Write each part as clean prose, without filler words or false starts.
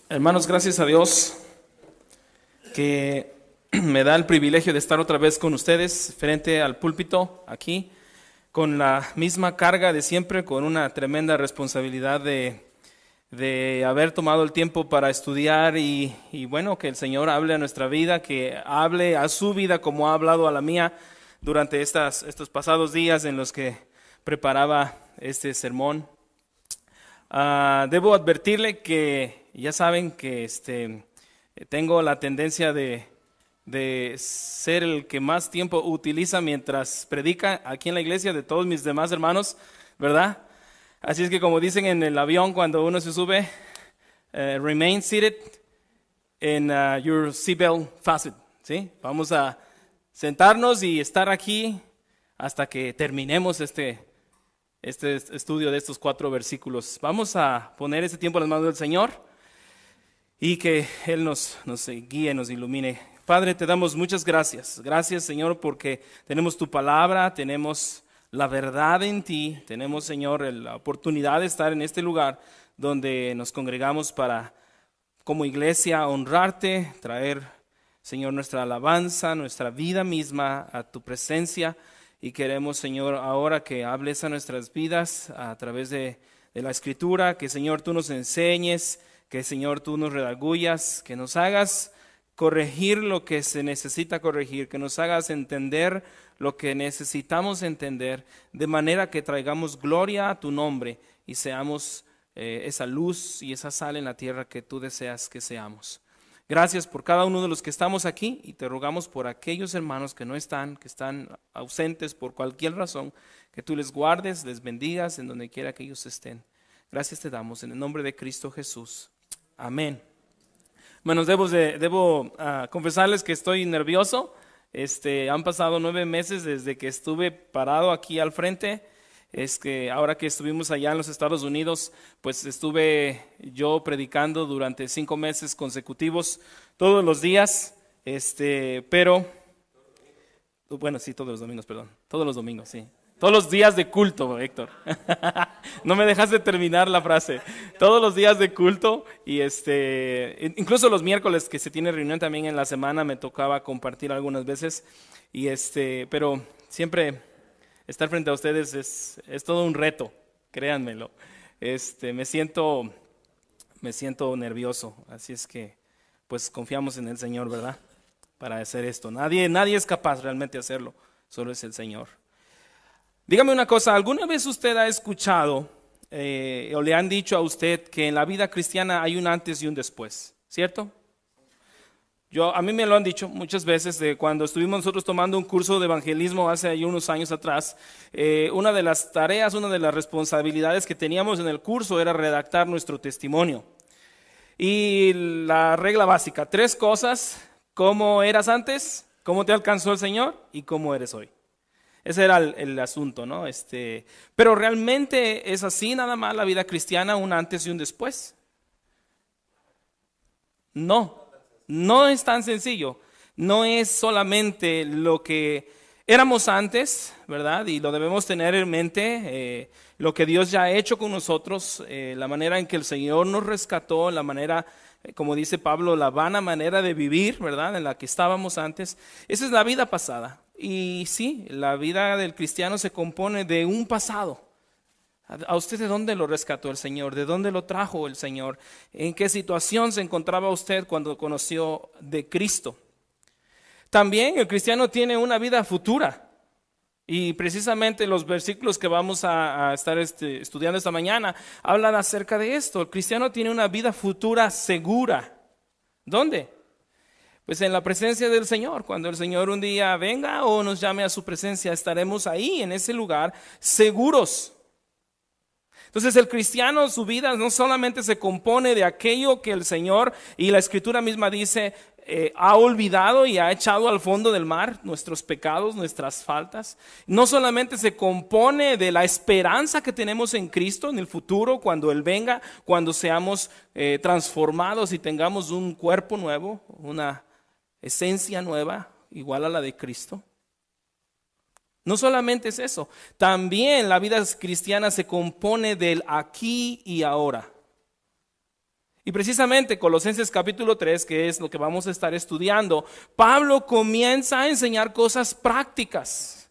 Hermanos, gracias a Dios que me da el privilegio de estar otra vez con ustedes frente al púlpito aquí, con la misma carga de siempre, con una tremenda responsabilidad de haber tomado el tiempo para estudiar y bueno, que el Señor hable a nuestra vida, que hable a su vida como ha hablado a la mía durante estos pasados días en los que preparaba este sermón. Debo advertirle que ya saben que tengo la tendencia de ser el que más tiempo utiliza mientras predica aquí en la iglesia de todos mis demás hermanos, ¿verdad? Así es que como dicen en el avión cuando uno se sube, remain seated and your seatbelt fastened, ¿sí? Vamos a sentarnos y estar aquí hasta que terminemos este estudio de estos 4 versículos. Vamos a poner ese tiempo en las manos del Señor y que Él nos guíe, nos ilumine. Padre, te damos muchas gracias. Gracias, Señor, porque tenemos tu palabra, tenemos la verdad en ti, tenemos, Señor, la oportunidad de estar en este lugar donde nos congregamos para, como iglesia, honrarte, traer, Señor, nuestra alabanza, nuestra vida misma a tu presencia. Y queremos, Señor, ahora que hables a nuestras vidas a través de la Escritura, que, Señor, tú nos enseñes, que, Señor, tú nos redagullas, que nos hagas corregir lo que se necesita corregir, que nos hagas entender lo que necesitamos entender, de manera que traigamos gloria a tu nombre y seamos esa luz y esa sal en la tierra que tú deseas que seamos. Gracias por cada uno de los que estamos aquí y te rogamos por aquellos hermanos que no están, que están ausentes por cualquier razón, que tú les guardes, les bendigas en donde quiera que ellos estén. Gracias te damos en el nombre de Cristo Jesús. Amén. Bueno, debo confesarles que estoy nervioso. Han pasado 9 meses desde que estuve parado aquí al frente. Es que ahora que estuvimos allá en los Estados Unidos, pues estuve yo predicando durante 5 meses consecutivos, todos los días, pero, bueno, sí, todos los domingos, perdón, todos los domingos, sí. Todos los días de culto, Héctor. No me dejas de terminar la frase. Todos los días de culto y incluso los miércoles que se tiene reunión también en la semana me tocaba compartir algunas veces y pero siempre estar frente a ustedes es todo un reto, créanmelo. Me siento nervioso, así es que pues confiamos en el Señor, ¿verdad? Para hacer esto. Nadie es capaz realmente de hacerlo, solo es el Señor. Dígame una cosa, ¿alguna vez usted ha escuchado o le han dicho a usted que en la vida cristiana hay un antes y un después? ¿Cierto? A mí me lo han dicho muchas veces cuando estuvimos nosotros tomando un curso de evangelismo hace unos años atrás. Una de las tareas, una de las responsabilidades que teníamos en el curso era redactar nuestro testimonio. Y la regla básica, 3 cosas: cómo eras antes, cómo te alcanzó el Señor y cómo eres hoy. Ese era el asunto, ¿no? Pero realmente es así nada más la vida cristiana, un antes y un después. No es tan sencillo. No es solamente lo que éramos antes, ¿verdad? Y lo debemos tener en mente, lo que Dios ya ha hecho con nosotros, la manera en que el Señor nos rescató, la manera, como dice Pablo, la vana manera de vivir, ¿verdad? En la que estábamos antes. Esa es la vida pasada. Y sí, la vida del cristiano se compone de un pasado. ¿A usted de dónde lo rescató el Señor? ¿De dónde lo trajo el Señor? ¿En qué situación se encontraba usted cuando conoció de Cristo? También el cristiano tiene una vida futura. Y precisamente los versículos que vamos a estar estudiando esta mañana hablan acerca de esto. El cristiano tiene una vida futura segura. ¿Dónde? Pues en la presencia del Señor. Cuando el Señor un día venga o nos llame a su presencia, estaremos ahí en ese lugar seguros. Entonces el cristiano, su vida no solamente se compone de aquello que el Señor, y la Escritura misma dice, ha olvidado y ha echado al fondo del mar nuestros pecados, nuestras faltas. No solamente se compone de la esperanza que tenemos en Cristo en el futuro, cuando Él venga, cuando seamos transformados y tengamos un cuerpo nuevo, una esencia nueva, igual a la de Cristo. No solamente es eso, también la vida cristiana se compone del aquí y ahora. Y precisamente Colosenses capítulo 3, que es lo que vamos a estar estudiando, Pablo comienza a enseñar cosas prácticas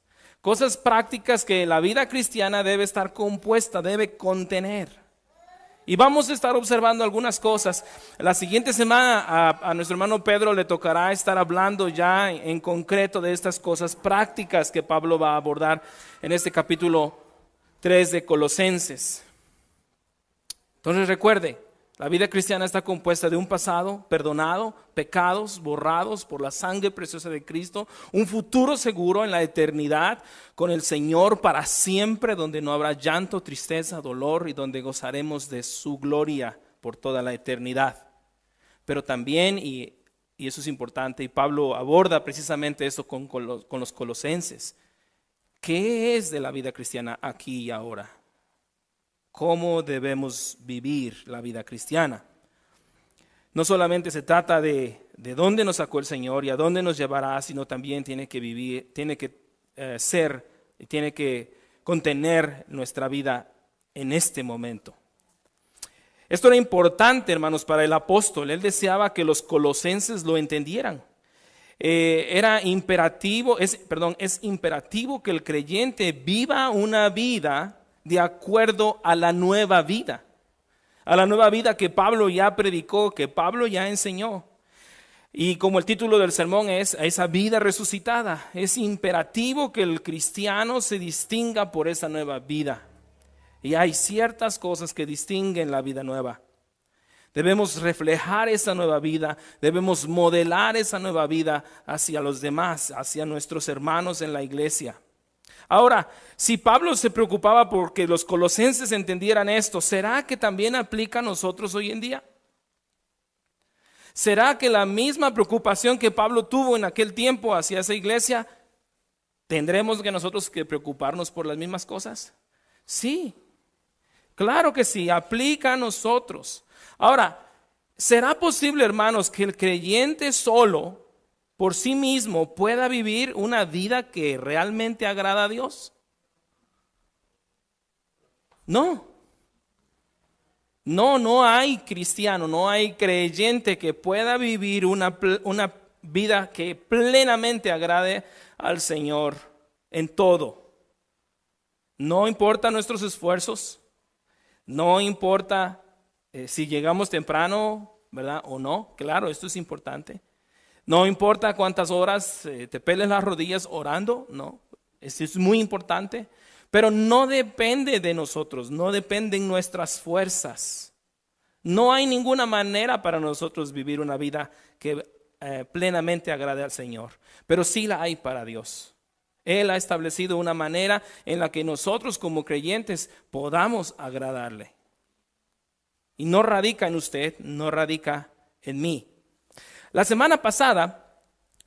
que la vida cristiana debe estar compuesta, debe contener. Y vamos a estar observando algunas cosas. La siguiente semana a nuestro hermano Pedro le tocará estar hablando ya en concreto de estas cosas prácticas que Pablo va a abordar en este capítulo 3 de Colosenses. Entonces recuerde, la vida cristiana está compuesta de un pasado perdonado, pecados borrados por la sangre preciosa de Cristo, un futuro seguro en la eternidad con el Señor para siempre, donde no habrá llanto, tristeza, dolor y donde gozaremos de su gloria por toda la eternidad. Pero también, y eso es importante, y Pablo aborda precisamente eso con los colosenses, ¿qué es de la vida cristiana aquí y ahora? ¿Cómo debemos vivir la vida cristiana? No solamente se trata de dónde nos sacó el Señor y a dónde nos llevará, sino también tiene que vivir, tiene que ser y tiene que contener nuestra vida en este momento. Esto era importante, hermanos, para el apóstol. Él deseaba que los colosenses lo entendieran. Es imperativo que el creyente viva una vida de acuerdo a la nueva vida que Pablo ya predicó, que Pablo ya enseñó. Y como el título del sermón es esa vida resucitada, es imperativo que el cristiano se distinga por esa nueva vida. Y hay ciertas cosas que distinguen la vida nueva. Debemos reflejar esa nueva vida, debemos modelar esa nueva vida hacia los demás, hacia nuestros hermanos en la iglesia. Ahora, si Pablo se preocupaba porque los colosenses entendieran esto, ¿será que también aplica a nosotros hoy en día? ¿Será que la misma preocupación que Pablo tuvo en aquel tiempo hacia esa iglesia, tendremos que nosotros que preocuparnos por las mismas cosas? Sí, claro que sí, aplica a nosotros. Ahora, ¿será posible, hermanos, que el creyente solo por sí mismo pueda vivir una vida que realmente agrada a Dios? No hay cristiano, no hay creyente que pueda vivir una vida que plenamente agrade al Señor en todo. No importa nuestros esfuerzos, no importa si llegamos temprano, ¿verdad? O no, claro, esto es importante. No importa cuántas horas te peles las rodillas orando, no, esto es muy importante, pero no depende de nosotros, no dependen nuestras fuerzas. No hay ninguna manera para nosotros vivir una vida que plenamente agrade al Señor, pero sí la hay para Dios. Él ha establecido una manera en la que nosotros como creyentes podamos agradarle. Y no radica en usted, no radica en mí. La semana pasada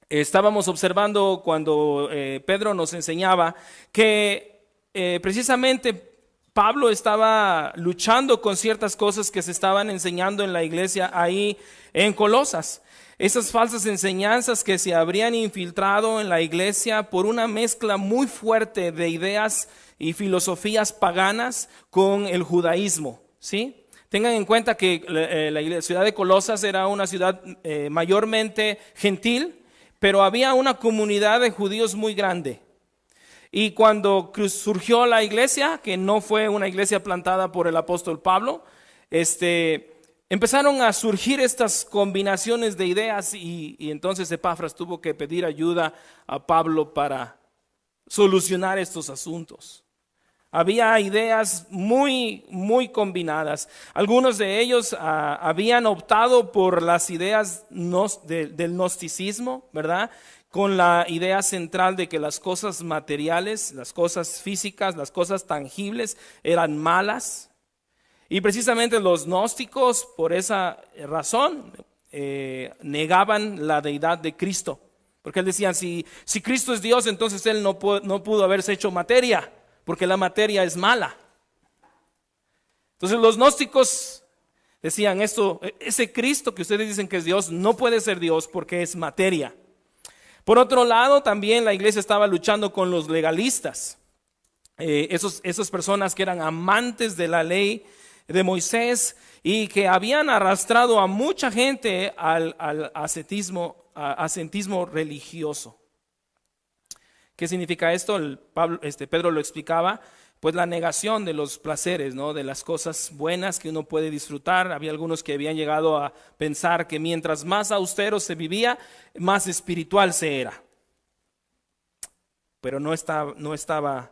estábamos observando cuando Pedro nos enseñaba que precisamente Pablo estaba luchando con ciertas cosas que se estaban enseñando en la iglesia ahí en Colosas. Esas falsas enseñanzas que se habrían infiltrado en la iglesia por una mezcla muy fuerte de ideas y filosofías paganas con el judaísmo, ¿sí? Tengan en cuenta que la ciudad de Colosas era una ciudad mayormente gentil, pero había una comunidad de judíos muy grande. Y cuando surgió la iglesia, que no fue una iglesia plantada por el apóstol Pablo, empezaron a surgir estas combinaciones de ideas y entonces Epafras tuvo que pedir ayuda a Pablo para solucionar estos asuntos. Había ideas muy, muy combinadas. Algunos de ellos habían optado por las ideas del gnosticismo, ¿verdad? Con la idea central de que las cosas materiales, las cosas físicas, las cosas tangibles eran malas. Y precisamente los gnósticos, por esa razón, negaban la deidad de Cristo. Porque decían, si Cristo es Dios, entonces Él no pudo haberse hecho materia, porque la materia es mala. Entonces los gnósticos decían esto, ese Cristo que ustedes dicen que es Dios no puede ser Dios porque es materia. Por otro lado, también la iglesia estaba luchando con los legalistas, esas personas que eran amantes de la ley, de Moisés y que habían arrastrado a mucha gente al ascetismo religioso. ¿Qué significa esto? Pedro lo explicaba, pues la negación de los placeres, ¿no? De las cosas buenas que uno puede disfrutar. Había algunos que habían llegado a pensar que mientras más austero se vivía, más espiritual se era. Pero no estaba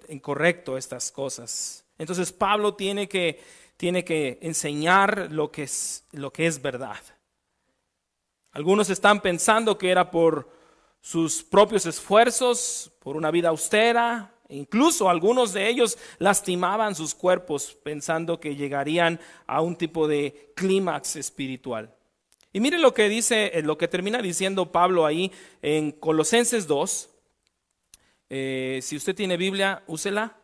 incorrecto estas cosas. Entonces Pablo tiene que enseñar lo que es verdad. Algunos están pensando que era por sus propios esfuerzos, por una vida austera. Incluso algunos de ellos lastimaban sus cuerpos pensando que llegarían a un tipo de clímax espiritual. Y mire lo que dice, lo que termina diciendo Pablo ahí en Colosenses 2. Si usted tiene Biblia, úsela.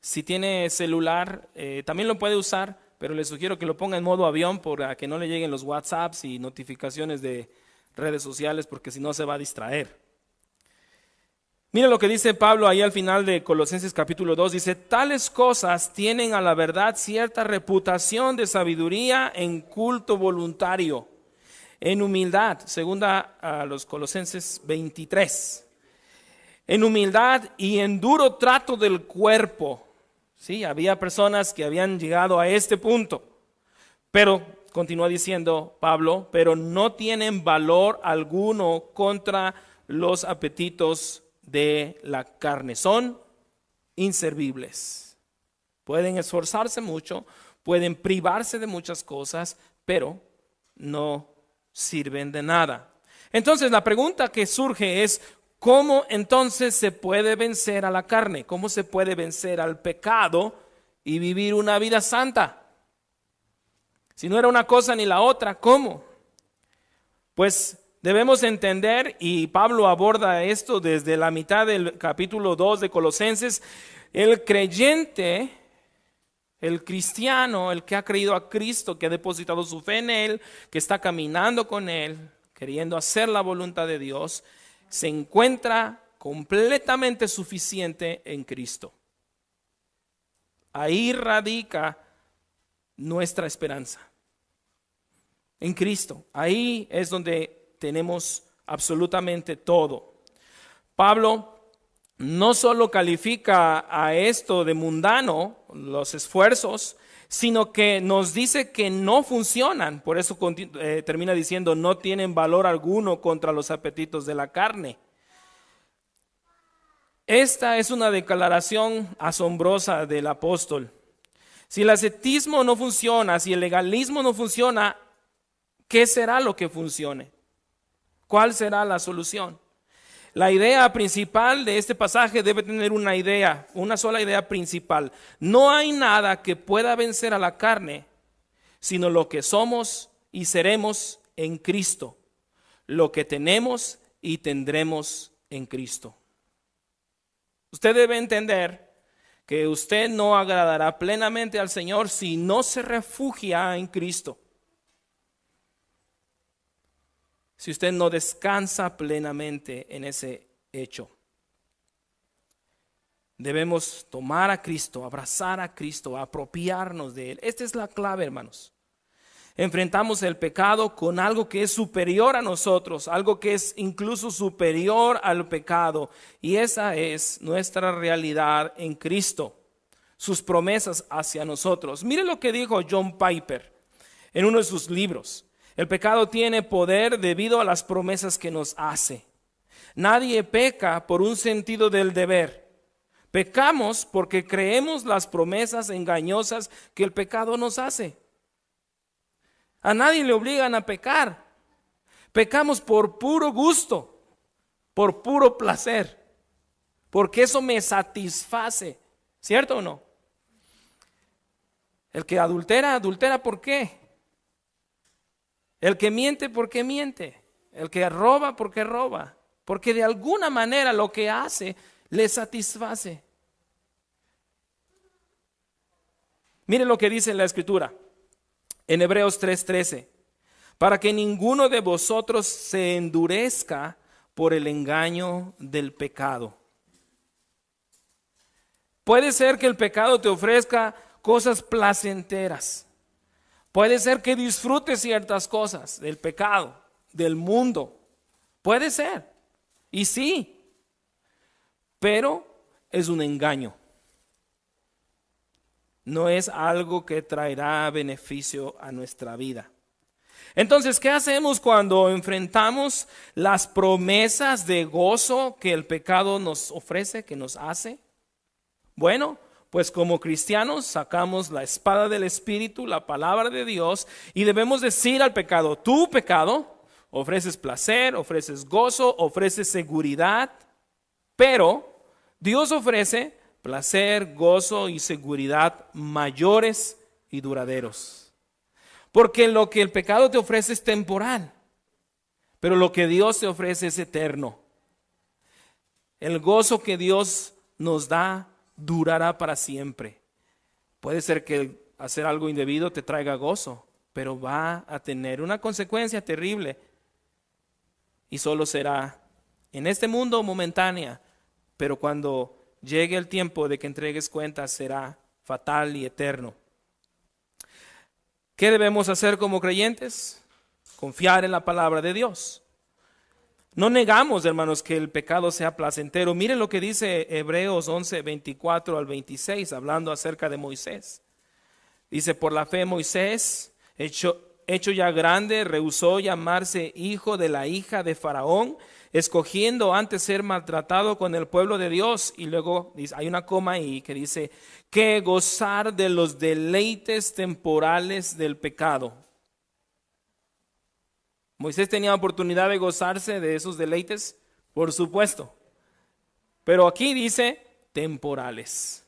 Si tiene celular, también lo puede usar, pero le sugiero que lo ponga en modo avión para que no le lleguen los WhatsApps y notificaciones de redes sociales, porque si no se va a distraer. Mira lo que dice Pablo ahí al final de Colosenses capítulo 2, dice: tales cosas tienen a la verdad cierta reputación de sabiduría en culto voluntario, en humildad, segunda a los Colosenses 23, en humildad y en duro trato del cuerpo. Sí, había personas que habían llegado a este punto, pero continúa diciendo Pablo, pero no tienen valor alguno contra los apetitos de la carne. Son inservibles. Pueden esforzarse mucho, pueden privarse de muchas cosas, pero no sirven de nada. Entonces la pregunta que surge es: ¿cómo entonces se puede vencer a la carne? ¿Cómo se puede vencer al pecado y vivir una vida santa? Si no era una cosa ni la otra, ¿cómo? Pues debemos entender, y Pablo aborda esto desde la mitad del capítulo 2 de Colosenses, el creyente, el cristiano, el que ha creído a Cristo, que ha depositado su fe en Él, que está caminando con Él, queriendo hacer la voluntad de Dios, se encuentra completamente suficiente en Cristo. Ahí radica nuestra esperanza. En Cristo. Ahí es donde tenemos absolutamente todo. Pablo no solo califica a esto de mundano, los esfuerzos, sino que nos dice que no funcionan. Por eso termina diciendo: no tienen valor alguno contra los apetitos de la carne. Esta es una declaración asombrosa del apóstol. Si el ascetismo no funciona, si el legalismo no funciona, ¿qué será lo que funcione? ¿Cuál será la solución? La idea principal de este pasaje debe tener una sola idea principal. No hay nada que pueda vencer a la carne, sino lo que somos y seremos en Cristo, lo que tenemos y tendremos en Cristo. Usted debe entender que usted no agradará plenamente al Señor si no se refugia en Cristo. Si usted no descansa plenamente en ese hecho. Debemos tomar a Cristo, abrazar a Cristo, apropiarnos de Él. Esta es la clave, hermanos. Enfrentamos el pecado con algo que es superior a nosotros, algo que es incluso superior al pecado. Y esa es nuestra realidad en Cristo, sus promesas hacia nosotros. Mire lo que dijo John Piper en uno de sus libros. El pecado tiene poder debido a las promesas que nos hace. Nadie peca por un sentido del deber. Pecamos porque creemos las promesas engañosas que el pecado nos hace. A nadie le obligan a pecar. Pecamos por puro gusto, por puro placer, porque eso me satisface. ¿Cierto o no? El que adultera, adultera ¿por qué? El que miente, ¿por qué miente? El que roba, ¿por qué roba? Porque de alguna manera lo que hace le satisface. Mire lo que dice la Escritura en Hebreos 3:13: para que ninguno de vosotros se endurezca por el engaño del pecado. Puede ser que el pecado te ofrezca cosas placenteras. Puede ser que disfrutes ciertas cosas del pecado, del mundo. Puede ser. Y sí. Pero es un engaño. No es algo que traerá beneficio a nuestra vida. Entonces, ¿qué hacemos cuando enfrentamos las promesas de gozo que el pecado nos ofrece, que nos hace? Bueno, pues como cristianos sacamos la espada del Espíritu, la palabra de Dios, y debemos decir al pecado: tu pecado, ofreces placer, ofreces gozo, ofreces seguridad, pero Dios ofrece placer, gozo y seguridad mayores y duraderos. Porque lo que el pecado te ofrece es temporal, pero lo que Dios te ofrece es eterno. El gozo que Dios nos da durará para siempre. Puede ser que hacer algo indebido te traiga gozo, pero va a tener una consecuencia terrible y solo será en este mundo momentánea, pero cuando llegue el tiempo de que entregues cuentas será fatal y eterno. ¿Qué debemos hacer como creyentes? Confiar en la palabra de Dios. No negamos, hermanos, que el pecado sea placentero. Miren lo que dice Hebreos 11, 24 al 26, hablando acerca de Moisés. Dice: por la fe Moisés, hecho ya grande, rehusó llamarse hijo de la hija de Faraón, escogiendo antes ser maltratado con el pueblo de Dios. Y luego dice, hay una coma ahí que dice, que gozar de los deleites temporales del pecado. Moisés tenía oportunidad de gozarse de esos deleites, por supuesto. Pero aquí dice temporales.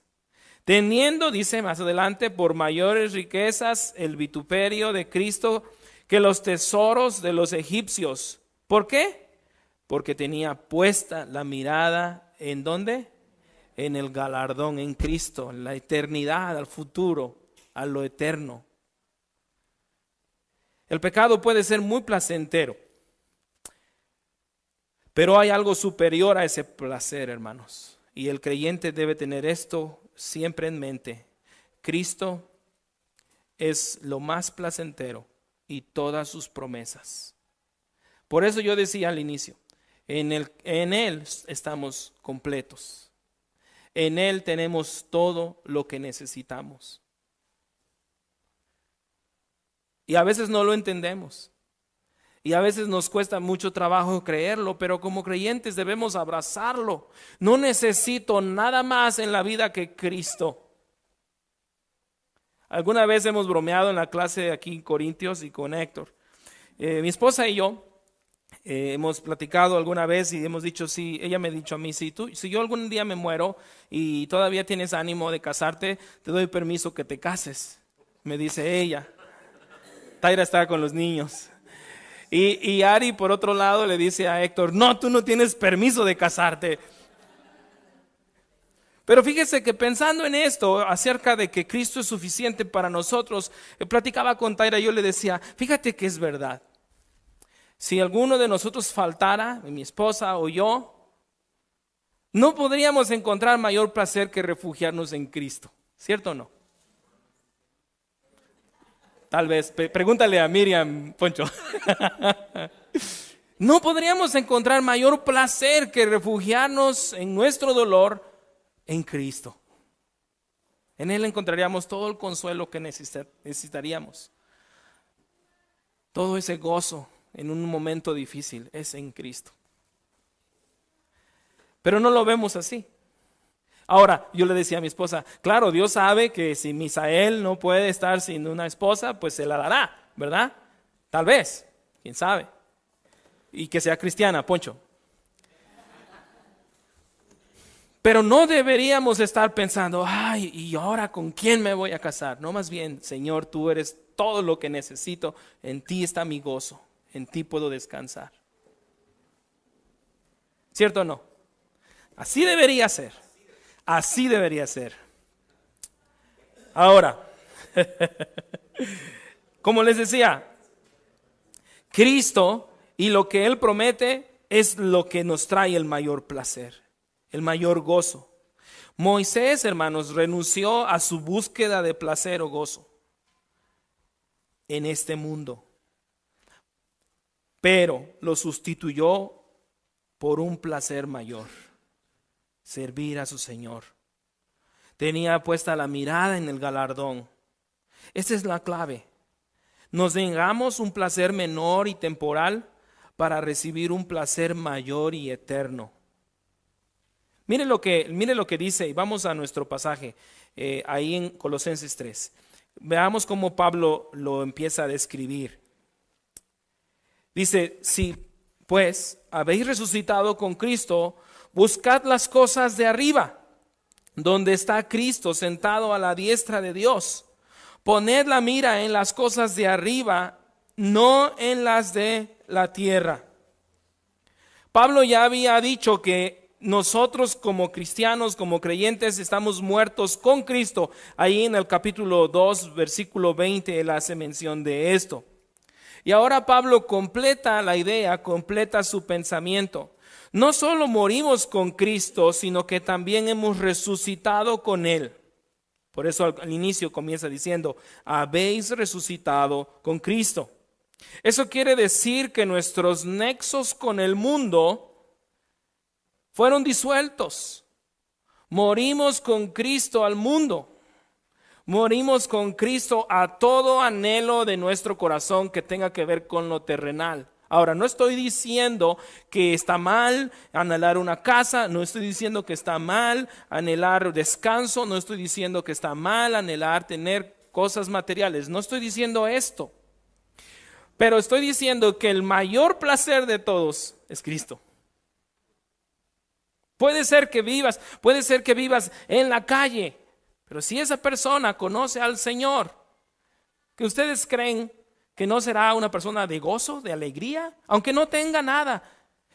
Teniendo, dice más adelante, por mayores riquezas el vituperio de Cristo que los tesoros de los egipcios. ¿Por qué? Porque tenía puesta la mirada ¿en dónde? En el galardón, en Cristo, en la eternidad, al futuro, a lo eterno. El pecado puede ser muy placentero, pero hay algo superior a ese placer, hermanos. Y el creyente debe tener esto siempre en mente. Cristo es lo más placentero y todas sus promesas. Por eso yo decía al inicio, en Él estamos completos. En Él tenemos todo lo que necesitamos. Y a veces no lo entendemos. Y a veces nos cuesta mucho trabajo creerlo, pero como creyentes debemos abrazarlo. No necesito nada más en la vida que Cristo. Alguna vez hemos bromeado en la clase aquí en Corintios y con Héctor. Mi esposa y yo hemos platicado alguna vez y hemos dicho, sí, ella me ha dicho a mí, si yo algún día me muero y todavía tienes ánimo de casarte, te doy permiso que te cases, me dice ella. Taira está con los niños. Y Ari, por otro lado, le dice a Héctor, no, tú no tienes permiso de casarte. Pero fíjese que pensando en esto, acerca de que Cristo es suficiente para nosotros, platicaba con Taira y yo le decía, fíjate que es verdad. Si alguno de nosotros faltara, mi esposa o yo, no podríamos encontrar mayor placer que refugiarnos en Cristo. ¿Cierto o no? Tal vez, pregúntale a Miriam, Poncho. No podríamos encontrar mayor placer que refugiarnos en nuestro dolor en Cristo. En Él encontraríamos todo el consuelo que necesitaríamos. Todo ese gozo en un momento difícil es en Cristo. Pero no lo vemos así. Ahora, yo le decía a mi esposa, claro, Dios sabe que si Misael no puede estar sin una esposa, pues se la dará, ¿verdad? Tal vez, quién sabe. Y que sea cristiana, Poncho. Pero no deberíamos estar pensando, ay, ¿y ahora con quién me voy a casar? No, más bien, Señor, tú eres todo lo que necesito, en ti está mi gozo, en ti puedo descansar. ¿Cierto o no? Así debería ser. Así debería ser. Ahora, como les decía, Cristo y lo que Él promete es lo que nos trae el mayor placer, el mayor gozo. Moisés, hermanos, renunció a su búsqueda de placer o gozo en este mundo, pero lo sustituyó por un placer mayor: servir a su Señor. Tenía puesta la mirada en el galardón. Esta es la clave. Nos negamos un placer menor y temporal para recibir un placer mayor y eterno. Mire lo que dice, y vamos a nuestro pasaje, ahí en Colosenses 3. Veamos cómo Pablo lo empieza a describir. Dice: si pues habéis resucitado con Cristo, buscad las cosas de arriba, donde está Cristo sentado a la diestra de Dios. Poned la mira en las cosas de arriba, no en las de la tierra. Pablo ya había dicho que nosotros como cristianos, como creyentes, estamos muertos con Cristo. Ahí en el capítulo 2, versículo 20, él hace mención de esto. Y ahora Pablo completa la idea, completa su pensamiento. No solo morimos con Cristo, sino que también hemos resucitado con Él. Por eso al inicio comienza diciendo: habéis resucitado con Cristo. Eso quiere decir que nuestros nexos con el mundo fueron disueltos. Morimos con Cristo al mundo. Morimos con Cristo a todo anhelo de nuestro corazón que tenga que ver con lo terrenal. Ahora, no estoy diciendo que está mal anhelar una casa, no estoy diciendo que está mal anhelar descanso, no estoy diciendo que está mal anhelar tener cosas materiales, no estoy diciendo esto. Pero estoy diciendo que el mayor placer de todos es Cristo. Puede ser que vivas en la calle, pero si esa persona conoce al Señor, ¿que ustedes creen que no será una persona de gozo, de alegría, aunque no tenga nada?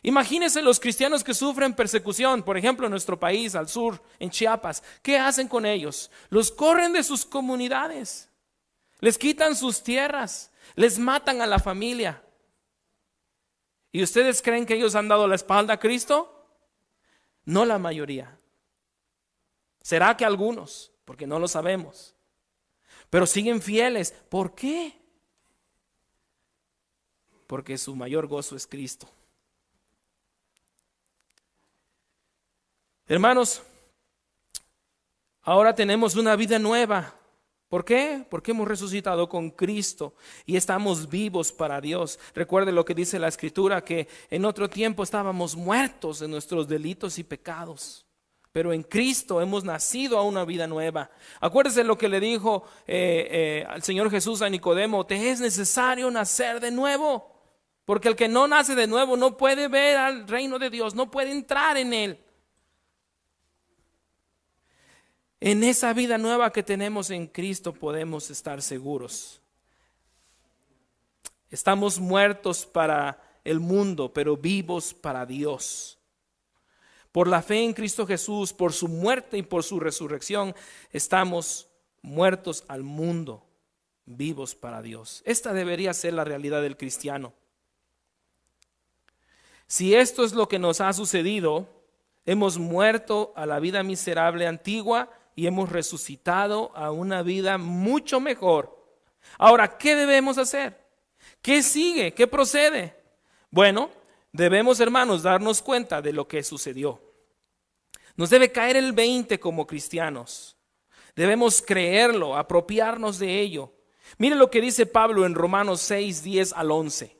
Imagínense los cristianos que sufren persecución, por ejemplo en nuestro país, al sur, en Chiapas. ¿Qué hacen con ellos? Los corren de sus comunidades, les quitan sus tierras, les matan a la familia. ¿Y ustedes creen que ellos han dado la espalda a Cristo? No la mayoría. ¿Será que algunos? Porque no lo sabemos. Pero siguen fieles. ¿Por qué? Porque su mayor gozo es Cristo. Hermanos, ahora tenemos una vida nueva. ¿Por qué? Porque hemos resucitado con Cristo y estamos vivos para Dios. Recuerde lo que dice la Escritura, que en otro tiempo estábamos muertos en nuestros delitos y pecados, pero en Cristo hemos nacido a una vida nueva. Acuérdese lo que le dijo al Señor Jesús a Nicodemo: te es necesario nacer de nuevo, porque el que no nace de nuevo no puede ver al reino de Dios, no puede entrar en él. En esa vida nueva que tenemos en Cristo podemos estar seguros. Estamos muertos para el mundo, pero vivos para Dios. Por la fe en Cristo Jesús, por su muerte y por su resurrección, estamos muertos al mundo, vivos para Dios. Esta debería ser la realidad del cristiano. Si esto es lo que nos ha sucedido, hemos muerto a la vida miserable antigua y hemos resucitado a una vida mucho mejor. Ahora, ¿qué debemos hacer? ¿Qué sigue? ¿Qué procede? Bueno, debemos, hermanos, darnos cuenta de lo que sucedió. Nos debe caer el 20 como cristianos. Debemos creerlo, apropiarnos de ello. Mire lo que dice Pablo en Romanos 6, 10 al 11.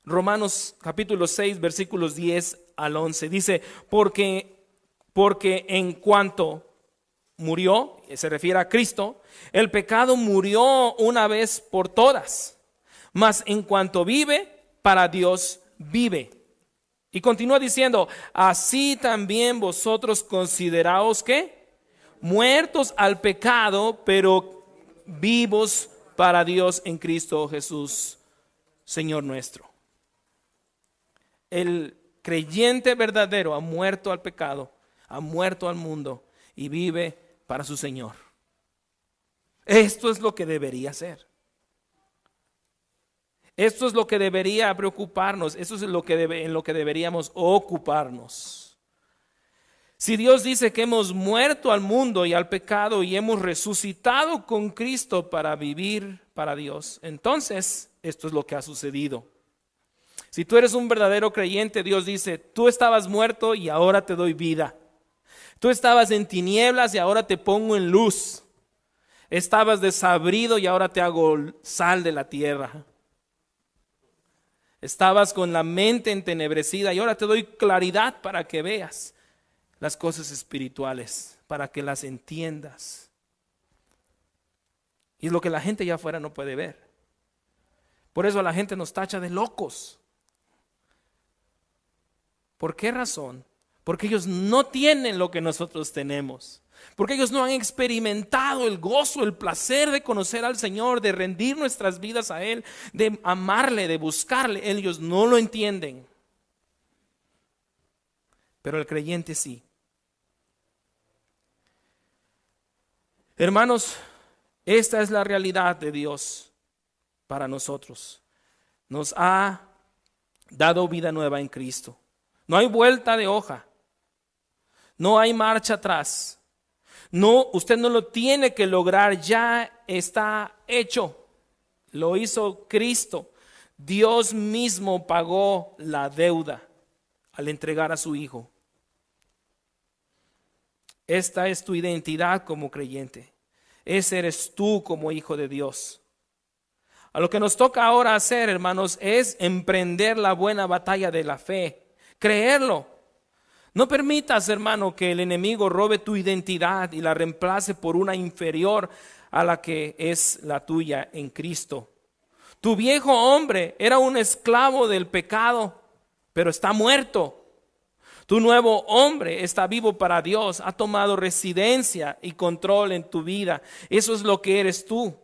Romanos capítulo 6, versículos 10 al 11. Dice: porque en cuanto murió, se refiere a Cristo, el pecado murió una vez por todas, mas en cuanto vive, para Dios vive. Y continúa diciendo: así también vosotros consideraos que muertos al pecado, pero vivos para Dios en Cristo Jesús, Señor nuestro. El creyente verdadero ha muerto al pecado, ha muerto al mundo y vive para su Señor. Esto es lo que debería ser. Esto es lo que debería preocuparnos. Esto es en lo que deberíamos ocuparnos. Si Dios dice que hemos muerto al mundo y al pecado y hemos resucitado con Cristo para vivir para Dios, entonces esto es lo que ha sucedido. Si tú eres un verdadero creyente, Dios dice, tú estabas muerto y ahora te doy vida. Tú estabas en tinieblas y ahora te pongo en luz. Estabas desabrido y ahora te hago sal de la tierra. Estabas con la mente entenebrecida y ahora te doy claridad para que veas las cosas espirituales, para que las entiendas. Y es lo que la gente allá afuera no puede ver. Por eso la gente nos tacha de locos. ¿Por qué razón? Porque ellos no tienen lo que nosotros tenemos. Porque ellos no han experimentado el gozo, el placer de conocer al Señor, de rendir nuestras vidas a Él, de amarle, de buscarle. Ellos no lo entienden. Pero el creyente sí. Hermanos, esta es la realidad de Dios para nosotros. Nos ha dado vida nueva en Cristo. No hay vuelta de hoja. No hay marcha atrás. No, usted no lo tiene que lograr, ya está hecho. Lo hizo Cristo. Dios mismo pagó la deuda al entregar a su Hijo. Esta es tu identidad como creyente. Ese eres tú como hijo de Dios. A lo que nos toca ahora hacer, hermanos, es emprender la buena batalla de la fe. Creerlo. No permitas, hermano, que el enemigo robe tu identidad y la reemplace por una inferior a la que es la tuya en Cristo. Tu viejo hombre era un esclavo del pecado, pero está muerto. Tu nuevo hombre está vivo para Dios, ha tomado residencia y control en tu vida. Eso es lo que eres tú.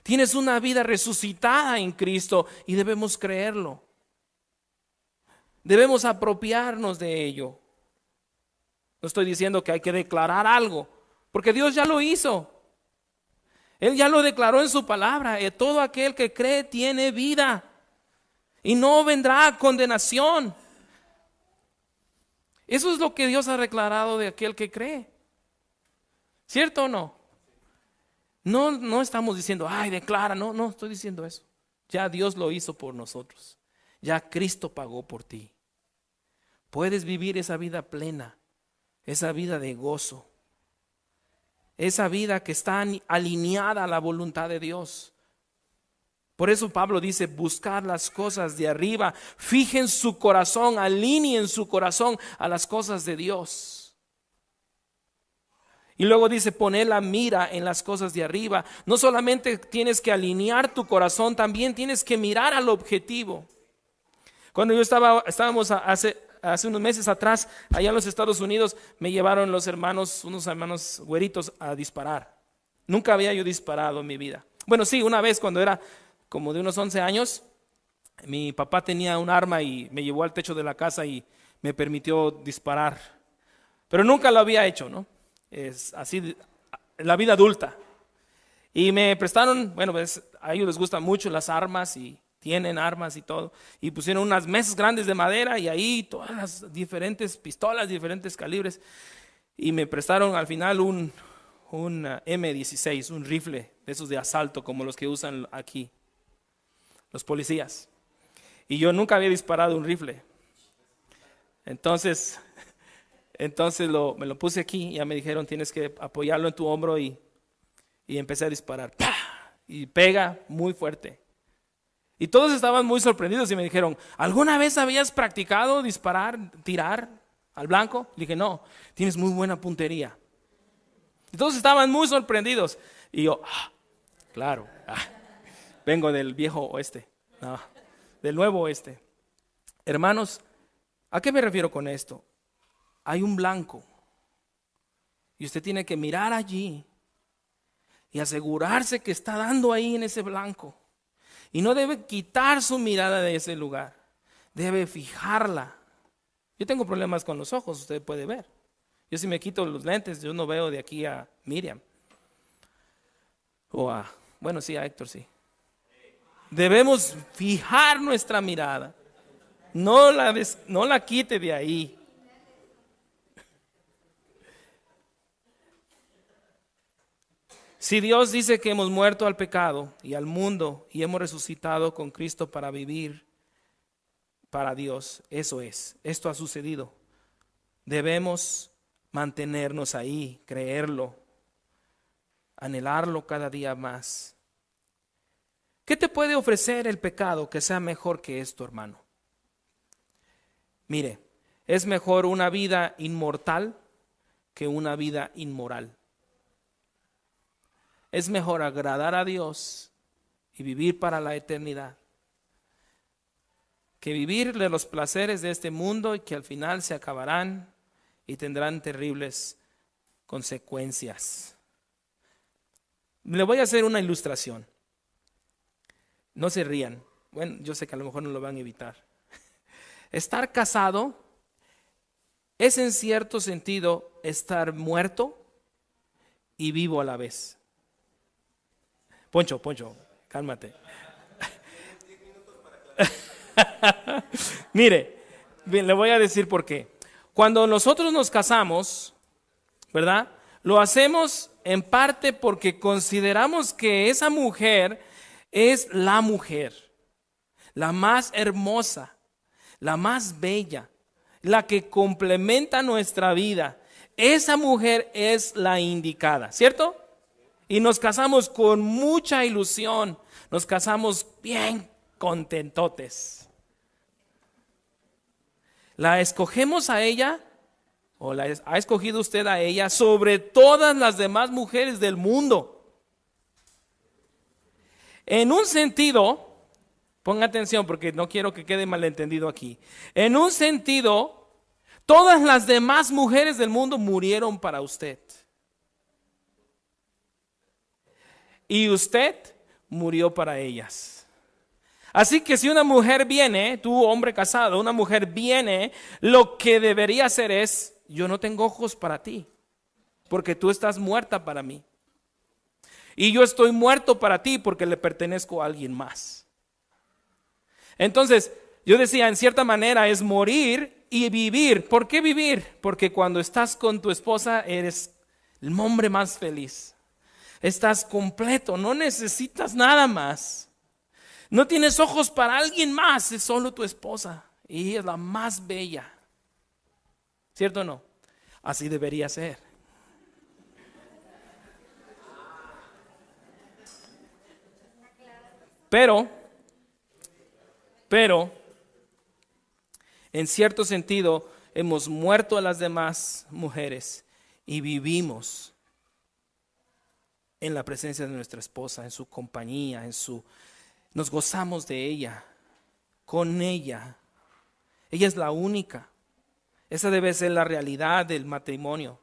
Tienes una vida resucitada en Cristo y debemos creerlo. Debemos apropiarnos de ello. No estoy diciendo que hay que declarar algo, porque Dios ya lo hizo. Él ya lo declaró en su palabra. Todo aquel que cree tiene vida y no vendrá condenación. Eso es lo que Dios ha declarado de aquel que cree. ¿Cierto o no? No estamos diciendo, ay, declara. No estoy diciendo eso. Ya Dios lo hizo por nosotros. Ya Cristo pagó por ti. Puedes vivir esa vida plena, esa vida de gozo, esa vida que está alineada a la voluntad de Dios. Por eso Pablo dice, buscar las cosas de arriba, fijen su corazón, alineen su corazón a las cosas de Dios. Y luego dice, poner la mira en las cosas de arriba. No solamente tienes que alinear tu corazón, también tienes que mirar al objetivo. Cuando estábamos hace unos meses atrás, allá en los Estados Unidos, me llevaron unos hermanos güeritos a disparar. Nunca había yo disparado en mi vida. Bueno, sí, una vez cuando era como de unos 11 años, mi papá tenía un arma y me llevó al techo de la casa y me permitió disparar. Pero nunca lo había hecho, ¿no? Es así, la vida adulta. Y me prestaron, bueno, pues a ellos les gustan mucho las armas y tienen armas y todo, y pusieron unas mesas grandes de madera y ahí todas las diferentes pistolas, diferentes calibres, y me prestaron al final un M16, un rifle de esos de asalto como los que usan aquí los policías, y yo nunca había disparado un rifle. Entonces me lo puse aquí y ya me dijeron, tienes que apoyarlo en tu hombro, y empecé a disparar. ¡Pah! Y pega muy fuerte. Y todos estaban muy sorprendidos y me dijeron, ¿alguna vez habías practicado disparar, tirar al blanco? Le dije, no, tienes muy buena puntería. Y todos estaban muy sorprendidos. Y yo, claro, vengo del viejo oeste, no, del nuevo oeste. Hermanos, ¿a qué me refiero con esto? Hay un blanco y usted tiene que mirar allí y asegurarse que está dando ahí en ese blanco. Y no debe quitar su mirada de ese lugar. Debe fijarla. Yo tengo problemas con los ojos, usted puede ver. Yo si me quito los lentes, yo no veo de aquí a Miriam. Bueno, sí, a Héctor sí. Debemos fijar nuestra mirada. No la quite de ahí. Si Dios dice que hemos muerto al pecado y al mundo y hemos resucitado con Cristo para vivir para Dios, eso es, esto ha sucedido. Debemos mantenernos ahí, creerlo, anhelarlo cada día más. ¿Qué te puede ofrecer el pecado que sea mejor que esto, hermano? Mire, es mejor una vida inmortal que una vida inmoral. Es mejor agradar a Dios y vivir para la eternidad que vivir de los placeres de este mundo y que al final se acabarán y tendrán terribles consecuencias. Le voy a hacer una ilustración. No se rían. Bueno, yo sé que a lo mejor no lo van a evitar. Estar casado es en cierto sentido estar muerto y vivo a la vez. Poncho, cálmate. Mire, le voy a decir por qué. Cuando nosotros nos casamos, ¿verdad? Lo hacemos en parte porque consideramos que esa mujer es la mujer, la más hermosa, la más bella, la que complementa nuestra vida. Esa mujer es la indicada, ¿cierto? Y nos casamos con mucha ilusión, nos casamos bien contentotes. ¿La escogemos a ella o la ha escogido usted a ella sobre todas las demás mujeres del mundo? En un sentido, ponga atención porque no quiero que quede malentendido aquí. En un sentido, todas las demás mujeres del mundo murieron para usted. Y usted murió para ellas. Así que si una mujer viene, tú hombre casado, una mujer viene, lo que debería hacer es, yo no tengo ojos para ti, porque tú estás muerta para mí. Y yo estoy muerto para ti porque le pertenezco a alguien más. Entonces, yo decía, en cierta manera es morir y vivir. ¿Por qué vivir? Porque cuando estás con tu esposa eres el hombre más feliz. Estás completo, no necesitas nada más. No tienes ojos para alguien más, es solo tu esposa. Y ella es la más bella. ¿Cierto o no? Así debería ser. Pero, en cierto sentido, hemos muerto a las demás mujeres y vivimos en la presencia de nuestra esposa, en su compañía, nos gozamos de ella, con ella. Ella es la única. Esa debe ser la realidad del matrimonio.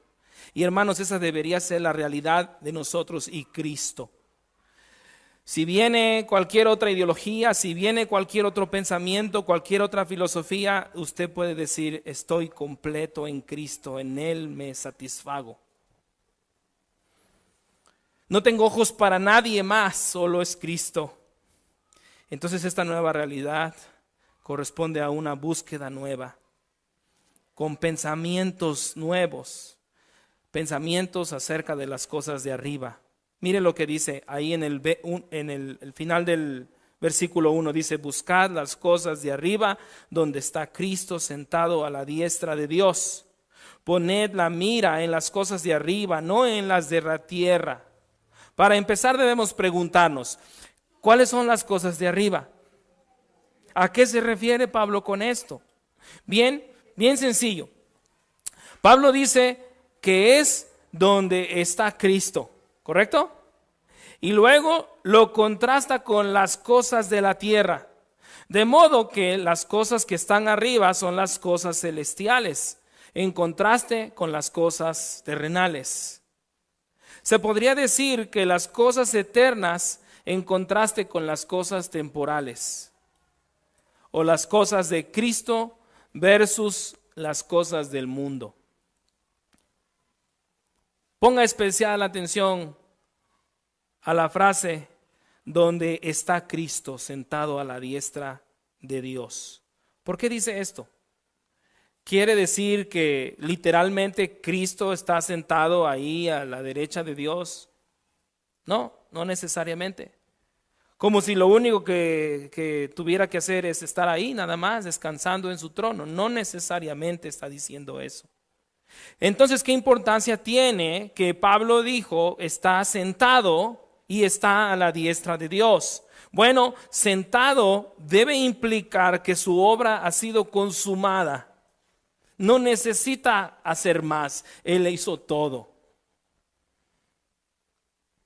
Y hermanos, esa debería ser la realidad de nosotros y Cristo. Si viene cualquier otra ideología, si viene cualquier otro pensamiento, cualquier otra filosofía, usted puede decir, estoy completo en Cristo, en Él me satisfago. No tengo ojos para nadie más, solo es Cristo. Entonces esta nueva realidad corresponde a una búsqueda nueva, con pensamientos nuevos, pensamientos acerca de las cosas de arriba. Mire lo que dice ahí en el final del versículo 1, dice, buscad las cosas de arriba, donde está Cristo sentado a la diestra de Dios. Poned la mira en las cosas de arriba, no en las de la tierra. Para empezar debemos preguntarnos, ¿cuáles son las cosas de arriba? ¿A qué se refiere Pablo con esto? Bien sencillo. Pablo dice que es donde está Cristo, ¿correcto? Y luego lo contrasta con las cosas de la tierra. De modo que las cosas que están arriba son las cosas celestiales, en contraste con las cosas terrenales. Se podría decir que las cosas eternas en contraste con las cosas temporales, o las cosas de Cristo versus las cosas del mundo. Ponga especial atención a la frase donde está Cristo sentado a la diestra de Dios. ¿Por qué dice esto? ¿Quiere decir que literalmente Cristo está sentado ahí a la derecha de Dios? No, no necesariamente. Como si lo único que tuviera que hacer es estar ahí nada más, descansando en su trono. No necesariamente está diciendo eso. Entonces, ¿qué importancia tiene que Pablo dijo está sentado y está a la diestra de Dios? Bueno, sentado debe implicar que su obra ha sido consumada. No necesita hacer más, Él hizo todo.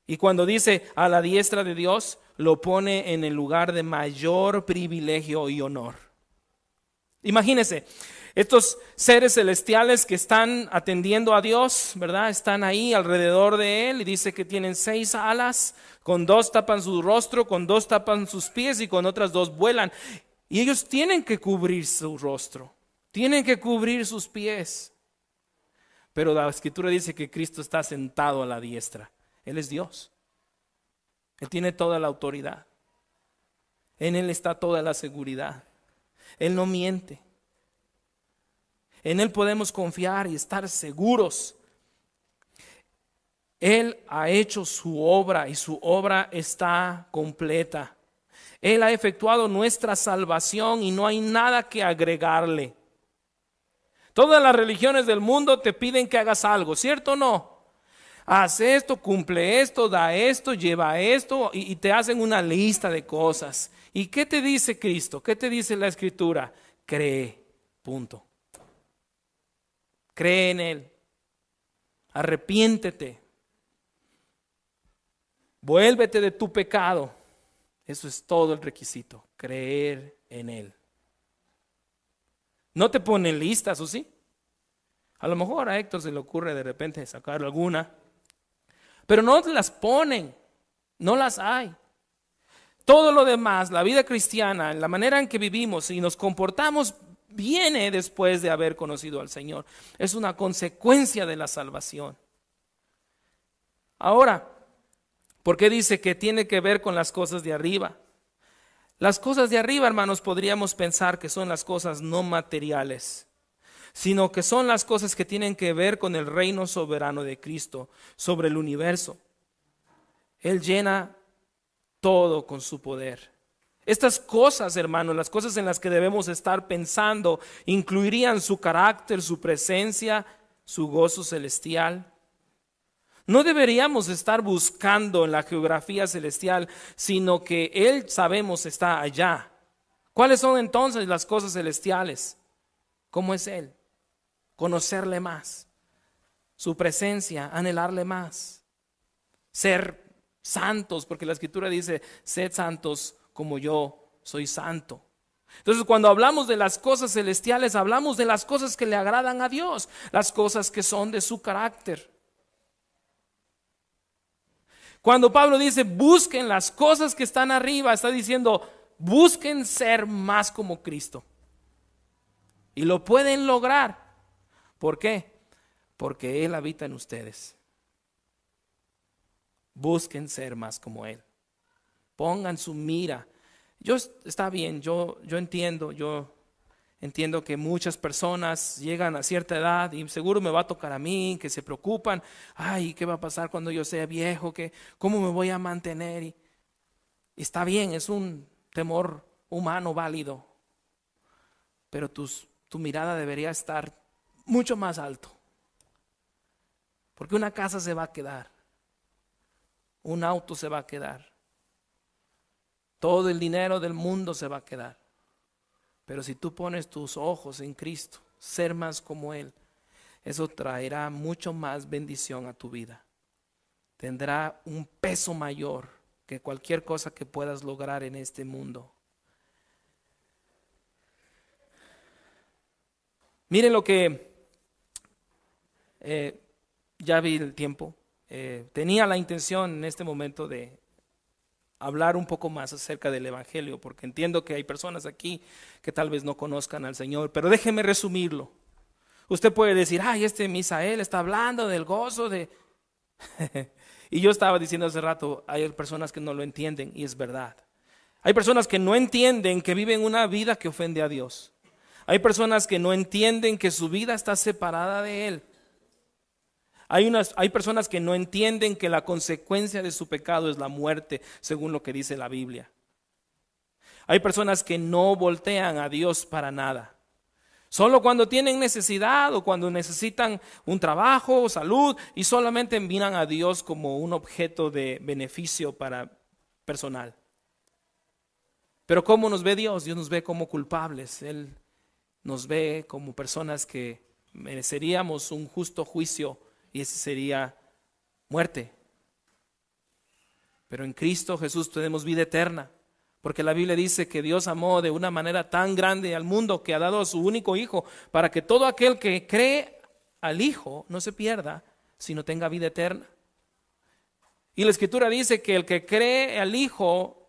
Y cuando dice a la diestra de Dios, lo pone en el lugar de mayor privilegio y honor. Imagínense, estos seres celestiales que están atendiendo a Dios, ¿verdad? Están ahí alrededor de Él y dice que tienen 6 alas, con 2 tapan su rostro, con 2 tapan sus pies y con otras 2 vuelan. Y ellos tienen que cubrir su rostro, tienen que cubrir sus pies. Pero la Escritura dice que Cristo está sentado a la diestra. Él es Dios. Él tiene toda la autoridad. En Él está toda la seguridad. Él no miente. En Él podemos confiar y estar seguros. Él ha hecho su obra y su obra está completa. Él ha efectuado nuestra salvación y no hay nada que agregarle. Todas las religiones del mundo te piden que hagas algo, ¿cierto o no? Haz esto, cumple esto, da esto, lleva esto y te hacen una lista de cosas. ¿Y qué te dice Cristo? ¿Qué te dice la Escritura? Cree, punto. Cree en Él. Arrepiéntete. Vuélvete de tu pecado. Eso es todo el requisito, creer en Él. No te ponen listas, ¿o sí? A lo mejor a Héctor se le ocurre de repente sacar alguna, pero no te las ponen, no las hay. Todo lo demás, la vida cristiana, la manera en que vivimos y nos comportamos, viene después de haber conocido al Señor. Es una consecuencia de la salvación. Ahora, ¿por qué dice que tiene que ver con las cosas de arriba? Las cosas de arriba, hermanos, podríamos pensar que son las cosas no materiales, sino que son las cosas que tienen que ver con el reino soberano de Cristo sobre el universo. Él llena todo con su poder. Estas cosas, hermanos, las cosas en las que debemos estar pensando, incluirían su carácter, su presencia, su gozo celestial. No deberíamos estar buscando en la geografía celestial, sino que Él sabemos está allá. ¿Cuáles son entonces las cosas celestiales? ¿Cómo es Él? Conocerle más, su presencia, anhelarle más, ser santos, porque la Escritura dice, sed santos como yo soy santo. Entonces, cuando hablamos de las cosas celestiales, hablamos de las cosas que le agradan a Dios, las cosas que son de su carácter. Cuando Pablo dice busquen las cosas que están arriba, está diciendo busquen ser más como Cristo. Y lo pueden lograr. ¿Por qué? Porque Él habita en ustedes. Busquen ser más como Él. Pongan su mira. Está bien, yo entiendo que muchas personas llegan a cierta edad y seguro me va a tocar a mí, que se preocupan. Ay, ¿qué va a pasar cuando yo sea viejo? ¿Cómo me voy a mantener? Y está bien, es un temor humano válido. Pero tu mirada debería estar mucho más alto. Porque una casa se va a quedar. Un auto se va a quedar. Todo el dinero del mundo se va a quedar. Pero si tú pones tus ojos en Cristo, ser más como Él, eso traerá mucho más bendición a tu vida. Tendrá un peso mayor que cualquier cosa que puedas lograr en este mundo. Miren lo que, ya vi el tiempo, tenía la intención en este momento de hablar un poco más acerca del Evangelio, porque entiendo que hay personas aquí que tal vez no conozcan al Señor, pero déjeme resumirlo. Usted puede decir, ay, Misael está hablando del gozo de... Y yo estaba diciendo hace rato, hay personas que no lo entienden y es verdad. Hay personas que no entienden que viven una vida que ofende a Dios. Hay personas que no entienden que su vida está separada de Él. Hay personas que no entienden que la consecuencia de su pecado es la muerte, según lo que dice la Biblia. Hay personas que no voltean a Dios para nada. Solo cuando tienen necesidad o cuando necesitan un trabajo o salud, y solamente miran a Dios como un objeto de beneficio personal. Pero ¿cómo nos ve Dios? Dios nos ve como culpables. Él nos ve como personas que mereceríamos un justo juicio, y ese sería muerte. Pero en Cristo Jesús tenemos vida eterna. Porque la Biblia dice que Dios amó de una manera tan grande al mundo que ha dado a su único Hijo, para que todo aquel que cree al Hijo no se pierda, sino tenga vida eterna. Y la Escritura dice que el que cree al Hijo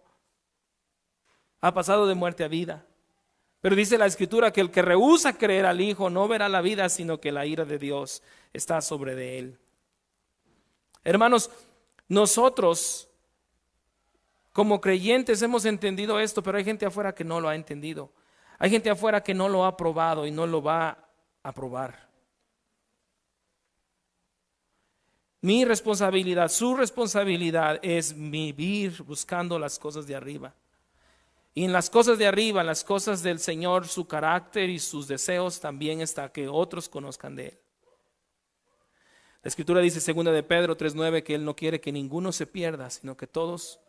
ha pasado de muerte a vida. Pero dice la Escritura que el que rehúsa creer al Hijo no verá la vida, sino que la ira de Dios está sobre de él. Hermanos, nosotros como creyentes hemos entendido esto, pero hay gente afuera que no lo ha entendido. Hay gente afuera que no lo ha probado y no lo va a probar. Mi responsabilidad, su responsabilidad es vivir buscando las cosas de arriba. Y en las cosas de arriba, en las cosas del Señor, su carácter y sus deseos también está que otros conozcan de Él. La Escritura dice, 2 de Pedro 3:9, que Él no quiere que ninguno se pierda, sino que todos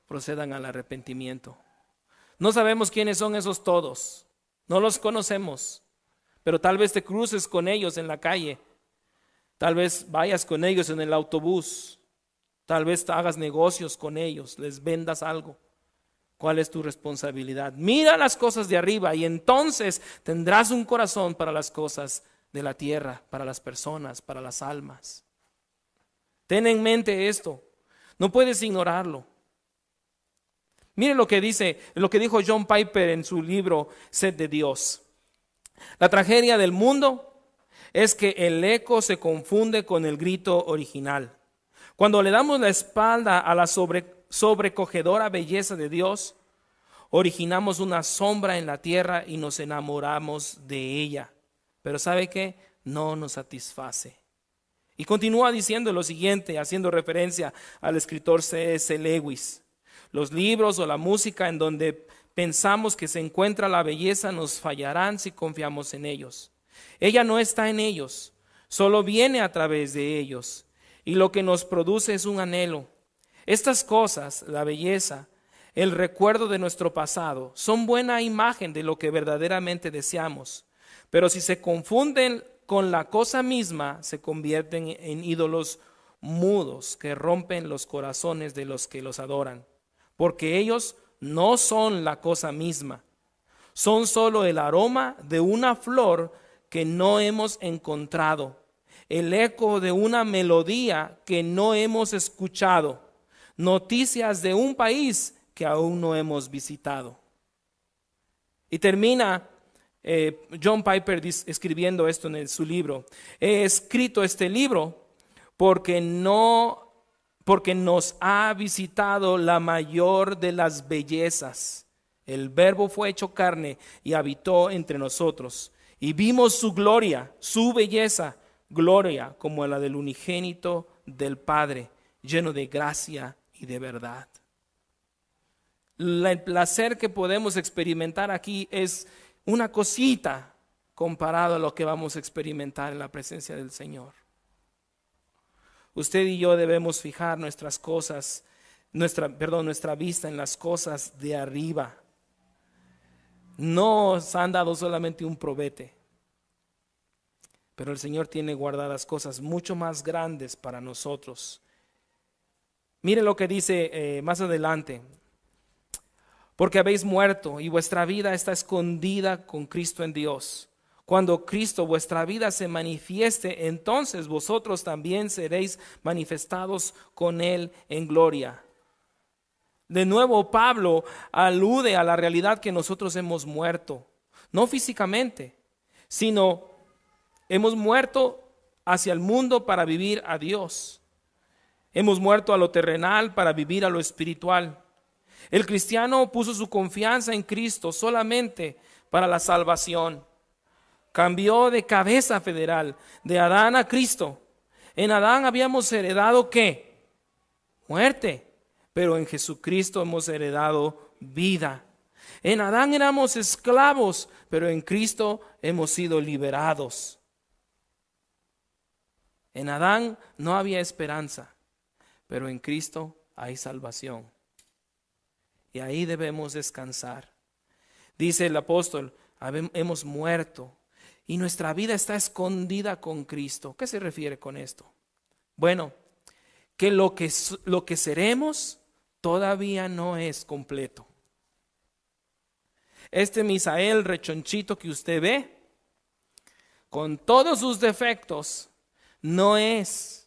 procedan al arrepentimiento. No sabemos quiénes son esos todos, no los conocemos, pero tal vez te cruces con ellos en la calle, tal vez vayas con ellos en el autobús, tal vez te hagas negocios con ellos, les vendas algo. ¿Cuál es tu responsabilidad? Mira las cosas de arriba y entonces tendrás un corazón para las cosas de la tierra, para las personas, para las almas. Ten en mente esto, no puedes ignorarlo. Mire lo que dijo John Piper en su libro Sed de Dios. La tragedia del mundo es que el eco se confunde con el grito original. Cuando le damos la espalda a la sobrecogedora belleza de Dios, originamos una sombra en la tierra y nos enamoramos de ella. Pero ¿sabe qué? No nos satisface. Y continúa diciendo lo siguiente, haciendo referencia al escritor C.S. Lewis. Los libros o la música en donde pensamos que se encuentra la belleza nos fallarán si confiamos en ellos. Ella no está en ellos, solo viene a través de ellos. Y lo que nos produce es un anhelo. Estas cosas, la belleza, el recuerdo de nuestro pasado, son buena imagen de lo que verdaderamente deseamos. Pero si se confunden con la cosa misma, se convierten en ídolos mudos que rompen los corazones de los que los adoran. Porque ellos no son la cosa misma, son solo el aroma de una flor que no hemos encontrado, el eco de una melodía que no hemos escuchado, noticias de un país que aún no hemos visitado. Y termina John Piper escribiendo esto en su libro. He escrito este libro porque nos ha visitado la mayor de las bellezas. El Verbo fue hecho carne y habitó entre nosotros. Y vimos su gloria, su belleza, gloria como la del unigénito del Padre, lleno de gracia y de verdad. El placer que podemos experimentar aquí es una cosita comparado a lo que vamos a experimentar en la presencia del Señor. Usted y yo debemos fijar nuestras cosas, nuestra vista en las cosas de arriba. No nos han dado solamente un probete, pero el Señor tiene guardadas cosas mucho más grandes para nosotros. Mire lo que dice más adelante. Porque habéis muerto y vuestra vida está escondida con Cristo en Dios. Cuando Cristo, vuestra vida, se manifieste, entonces vosotros también seréis manifestados con Él en gloria. De nuevo, Pablo alude a la realidad que nosotros hemos muerto, no físicamente, sino hemos muerto hacia el mundo para vivir a Dios. Hemos muerto a lo terrenal para vivir a lo espiritual. El cristiano puso su confianza en Cristo solamente para la salvación. Cambió de cabeza federal, de Adán a Cristo. En Adán habíamos heredado ¿qué? Muerte. Pero en Jesucristo hemos heredado vida. En Adán éramos esclavos, pero en Cristo hemos sido liberados. En Adán no había esperanza, pero en Cristo hay salvación. Y ahí debemos descansar. Dice el apóstol, hemos muerto y nuestra vida está escondida con Cristo. ¿Qué se refiere con esto? Bueno, que lo que seremos todavía no es completo. Este Misael rechonchito que usted ve, con todos sus defectos, no es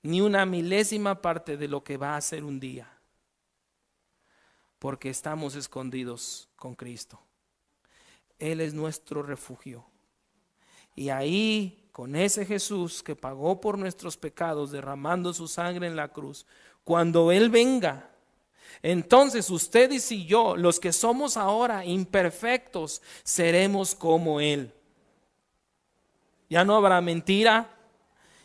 ni una milésima parte de lo que va a ser un día, porque estamos escondidos con Cristo. Él es nuestro refugio. Y ahí, con ese Jesús que pagó por nuestros pecados, derramando su sangre en la cruz, cuando Él venga, entonces usted y yo, los que somos ahora imperfectos, seremos como Él. Ya no habrá mentira,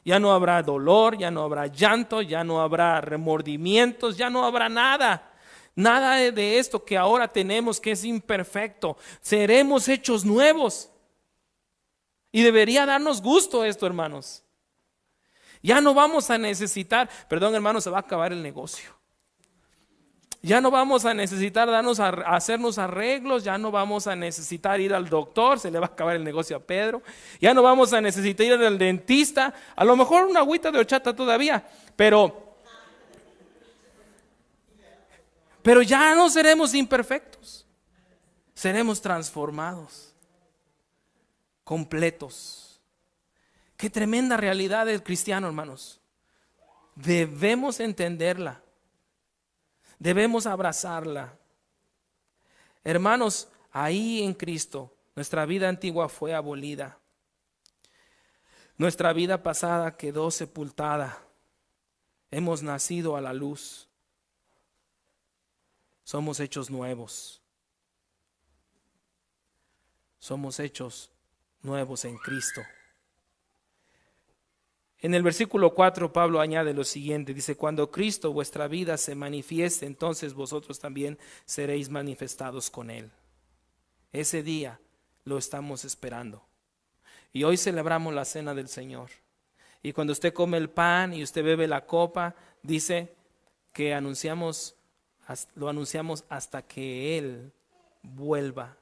ya no habrá dolor, ya no habrá llanto, ya no habrá remordimientos, ya no habrá nada. Nada de esto que ahora tenemos que es imperfecto. Seremos hechos nuevos. Y debería darnos gusto esto, hermanos. Ya no vamos a necesitar, perdón hermanos, se va a acabar el negocio. Ya no vamos a necesitar hacernos arreglos, ya no vamos a necesitar ir al doctor, se le va a acabar el negocio a Pedro. Ya no vamos a necesitar ir al dentista, a lo mejor una agüita de horchata todavía, pero ya no seremos imperfectos, seremos transformados, completos. Qué tremenda realidad del cristiano, hermanos. Debemos entenderla. Debemos abrazarla. Hermanos, ahí en Cristo, nuestra vida antigua fue abolida. Nuestra vida pasada quedó sepultada. Hemos nacido a la luz. Somos hechos nuevos. Somos hechos nuevos en Cristo. En el versículo 4 Pablo añade lo siguiente, dice: cuando Cristo vuestra vida se manifieste, entonces vosotros también seréis manifestados con Él. Ese día lo estamos esperando. Y hoy celebramos la cena del Señor. Y cuando usted come el pan y usted bebe la copa, dice que lo anunciamos hasta que Él vuelva.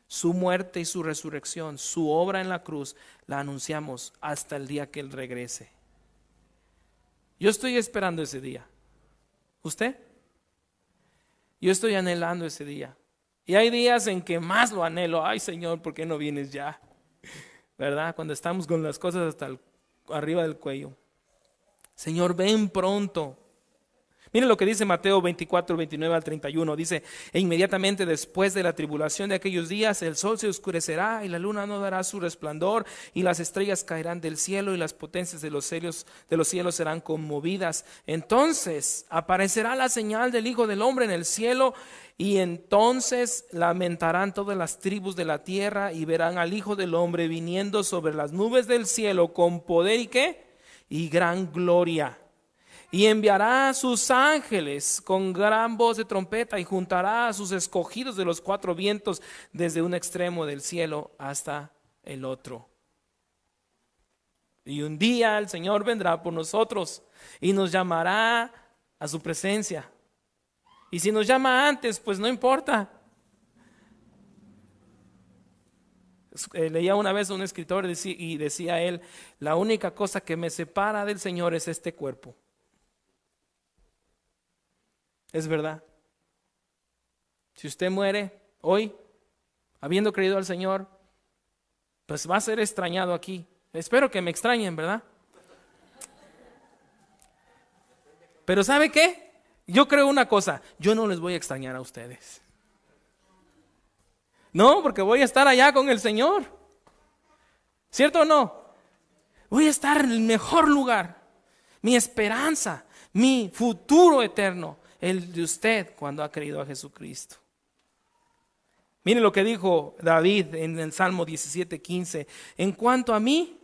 Su muerte y su resurrección, su obra en la cruz, la anunciamos hasta el día que Él regrese. Yo estoy esperando ese día. ¿Usted? Yo estoy anhelando ese día. Y hay días en que más lo anhelo. Ay, Señor, ¿por qué no vienes ya? ¿Verdad? Cuando estamos con las cosas hasta arriba del cuello. Señor, ven pronto. Miren lo que dice Mateo 24, 29 al 31. Dice: e inmediatamente después de la tribulación de aquellos días, el sol se oscurecerá y la luna no dará su resplandor y las estrellas caerán del cielo y las potencias de los cielos serán conmovidas. Entonces aparecerá la señal del Hijo del Hombre en el cielo y entonces lamentarán todas las tribus de la tierra y verán al Hijo del Hombre viniendo sobre las nubes del cielo con poder y ¿qué? Y gran gloria. Y enviará a sus ángeles con gran voz de trompeta y juntará a sus escogidos de los cuatro vientos desde un extremo del cielo hasta el otro. Y un día el Señor vendrá por nosotros y nos llamará a su presencia. Y si nos llama antes, pues no importa. Leía una vez a un escritor y decía él: la única cosa que me separa del Señor es este cuerpo. Es verdad. Si usted muere hoy, habiendo creído al Señor, pues va a ser extrañado aquí. Espero que me extrañen, ¿verdad? Pero ¿sabe qué? Yo creo una cosa: yo no les voy a extrañar a ustedes. No, porque voy a estar allá con el Señor. ¿Cierto o no? Voy a estar en el mejor lugar. Mi esperanza, mi futuro eterno, el de usted cuando ha creído a Jesucristo. Mire lo que dijo David en el Salmo 17:15. En cuanto a mí,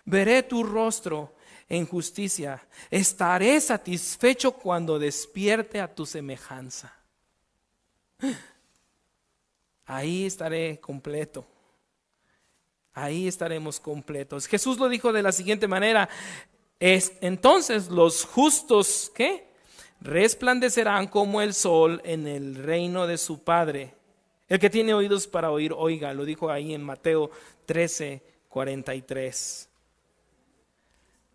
veré tu rostro en justicia. Estaré satisfecho cuando despierte a tu semejanza. Ahí estaré completo. Ahí estaremos completos. Jesús lo dijo de la siguiente manera. Entonces los justos, ¿qué? Resplandecerán como el sol en el reino de su Padre. El que tiene oídos para oír, oiga. Lo dijo ahí en Mateo 13:43.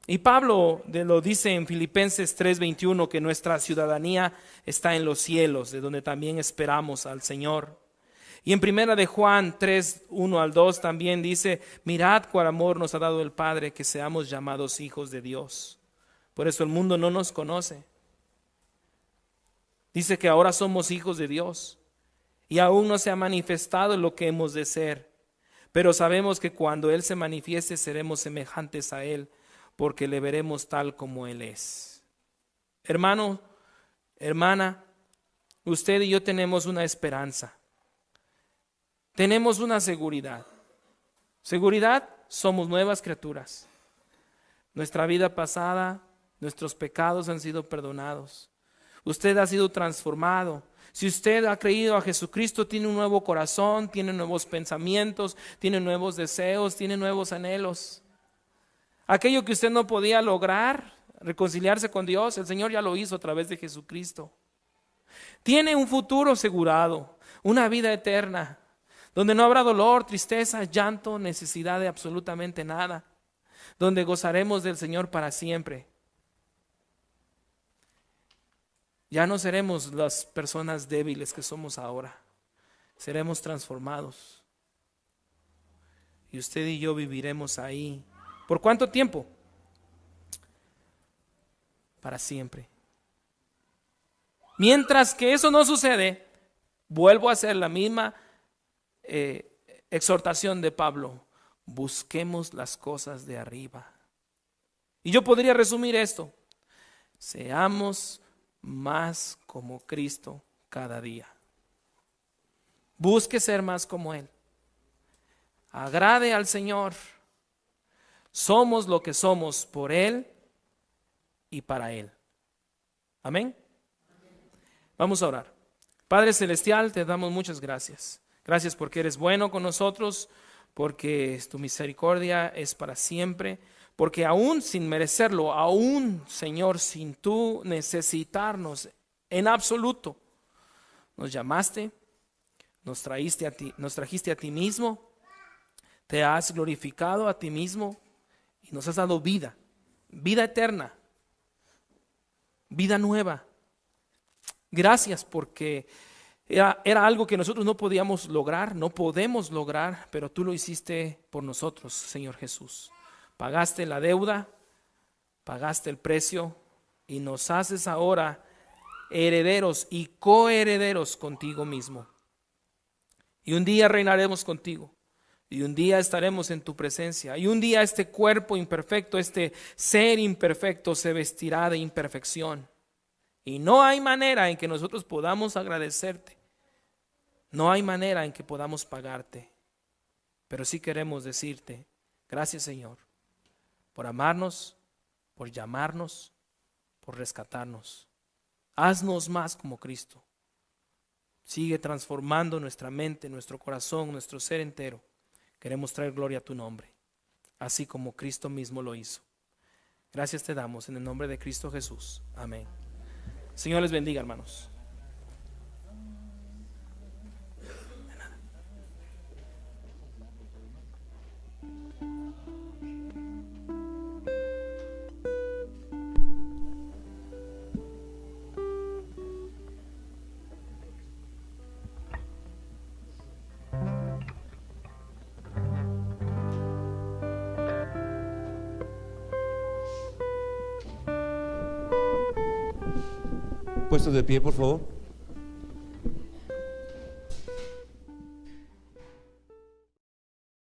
Y Pablo lo dice en Filipenses 3:21, que nuestra ciudadanía está en los cielos, de donde también esperamos al Señor. Y en primera de Juan 3:1-2 también dice: mirad cuál amor nos ha dado el Padre, que seamos llamados hijos de Dios. Por eso el mundo no nos conoce. Dice que ahora somos hijos de Dios y aún no se ha manifestado lo que hemos de ser. Pero sabemos que cuando Él se manifieste seremos semejantes a Él, porque le veremos tal como Él es. Hermano, hermana, usted y yo tenemos una esperanza. Tenemos una seguridad. Seguridad, somos nuevas criaturas. Nuestra vida pasada, nuestros pecados han sido perdonados. Usted ha sido transformado. Si usted ha creído a Jesucristo, tiene un nuevo corazón, tiene nuevos pensamientos, tiene nuevos deseos, tiene nuevos anhelos. Aquello que usted no podía lograr, reconciliarse con Dios, el Señor ya lo hizo a través de Jesucristo. Tiene un futuro asegurado, una vida eterna, donde no habrá dolor, tristeza, llanto, necesidad de absolutamente nada, donde gozaremos del Señor para siempre. Ya no seremos las personas débiles que somos ahora, seremos transformados. Y usted y yo viviremos ahí. ¿Por cuánto tiempo? Para siempre. Mientras que eso no sucede, vuelvo a hacer la misma exhortación de Pablo: busquemos las cosas de arriba. Y yo podría resumir esto: seamos más como Cristo cada día. Busque ser más como Él. Agrade al Señor. Somos lo que somos por Él y para Él. Amén. Vamos a orar. Padre Celestial, te damos muchas gracias. Gracias porque eres bueno con nosotros, porque tu misericordia es para siempre, porque aún sin merecerlo, aún, Señor, sin tú necesitarnos en absoluto, nos llamaste, nos trajiste a ti mismo, te has glorificado a ti mismo y nos has dado vida, vida eterna, vida nueva. Gracias porque era algo que nosotros no podíamos lograr, no podemos lograr, pero tú lo hiciste por nosotros, Señor Jesús. Pagaste la deuda, pagaste el precio y nos haces ahora herederos y coherederos contigo mismo. Y un día reinaremos contigo. Y un día estaremos en tu presencia. Y un día este cuerpo imperfecto, este ser imperfecto se vestirá de imperfección. Y no hay manera en que nosotros podamos agradecerte. No hay manera en que podamos pagarte. Pero sí queremos decirte: gracias, Señor, por amarnos, por llamarnos, por rescatarnos. Haznos más como Cristo. Sigue transformando nuestra mente, nuestro corazón, nuestro ser entero. Queremos traer gloria a tu nombre, así como Cristo mismo lo hizo. Gracias te damos en el nombre de Cristo Jesús. Amén. Señor les bendiga, hermanos. Puestos de pie, por favor.